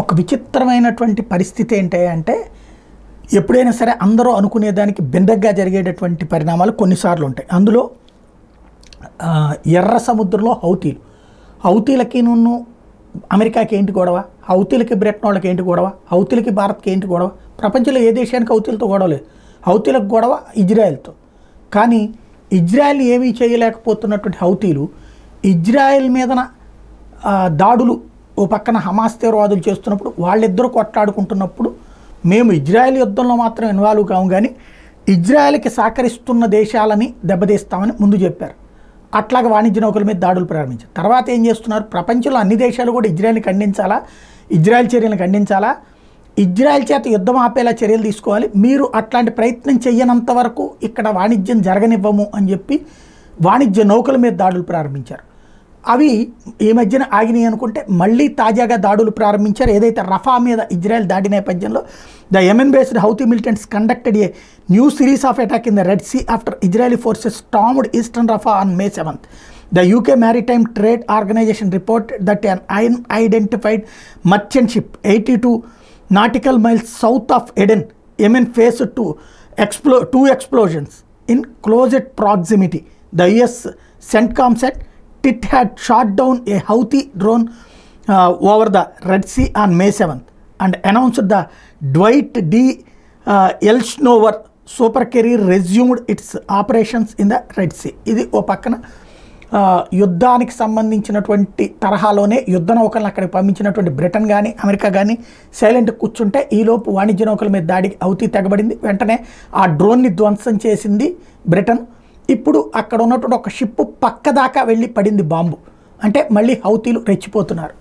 ఒక విచిత్రమైనటువంటి పరిస్థితి ఏంటి అంటే ఎప్పుడైనా సరే అందరూ అనుకునేదానికి భిన్నంగా జరిగేటటువంటి పరిణామాలు కొన్నిసార్లు ఉంటాయి. అందులో ఎర్ర సముద్రంలో హౌతీలకి అమెరికాకి ఏంటి గొడవ, హౌతీలకి బ్రిటన్ వాళ్ళకి ఏంటి గొడవ, హౌతీలకి భారత్కి ఏంటి గొడవ, ప్రపంచంలో ఏ దేశానికి హౌతీలతో గొడవ లేదు. హౌతీలకు గొడవ ఇజ్రాయెల్తో. కానీ ఇజ్రాయెల్ ఏమీ చేయలేకపోతున్నటువంటి హౌతీలు ఇజ్రాయెల్ మీదన దాడులు ఓ పక్కన హమాస్ తీవ్రవాదులు చేస్తున్నప్పుడు వాళ్ళిద్దరూ కొట్లాడుకుంటున్నప్పుడు మేము ఇజ్రాయెల్ యుద్ధంలో మాత్రం ఇన్వాల్వ్ కాము కానీ ఇజ్రాయెల్కి సహకరిస్తున్న దేశాలని దెబ్బతీస్తామని ముందు చెప్పారు. అట్లాగే వాణిజ్య నౌకల మీద దాడులు ప్రారంభించారు. తర్వాత ఏం చేస్తున్నారు, ప్రపంచంలో అన్ని దేశాలు కూడా ఇజ్రాయెల్ని ఖండించాలా, ఇజ్రాయెల్ చర్యలను ఖండించాలా, ఇజ్రాయెల్ చేత యుద్ధం ఆపేలా చర్యలు తీసుకోవాలి, మీరు అట్లాంటి ప్రయత్నం చెయ్యనంత వరకు ఇక్కడ వాణిజ్యం జరగనివ్వము అని చెప్పి వాణిజ్య నౌకల మీద దాడులు ప్రారంభించారు. అవి ఈ మధ్యన ఆగినాయి అనుకుంటే మళ్ళీ తాజాగా దాడులు ప్రారంభించారు. ఏదైతే రఫా మీద ఇజ్రాయెల్ దాడి నేపథ్యంలో the Yemen based Houthi militants conducted a new series of attack in the Red Sea after Israeli forces stormed eastern Rafah on May 7th. The UK Maritime Trade Organization reported that an unidentified merchant ship 82 nautical miles south of Aden, Yemen faced two explosions in close proximity. The US CENTCOM said it had shot down a Houthi drone over the Red Sea on May 7th and announced the Dwight D. Eisenhower supercarrier resumed its operations in the Red Sea. ఇది ఓ పక్కన యుద్ధానికి సంబంధించినటువంటి తరహాలోనే యుద్ధ నౌకలను అక్కడికి పంపించినటువంటి Britain కానీ America కానీ సైలెంట్ కూర్చుంటే ఈలోపు వాణిజ్య నౌకల మీద దాడికి హౌతీ తెగబడింది. వెంటనే ఆ డ్రోన్ని ధ్వంసం చేసింది బ్రిటన్. ఇప్పుడు అక్కడ ఉన్నటువంటి ఒక షిప్ పక్క దాకా వెళ్ళి పడింది బాంబు. అంటే మళ్ళీ హౌతీలు రెచ్చిపోతున్నారు.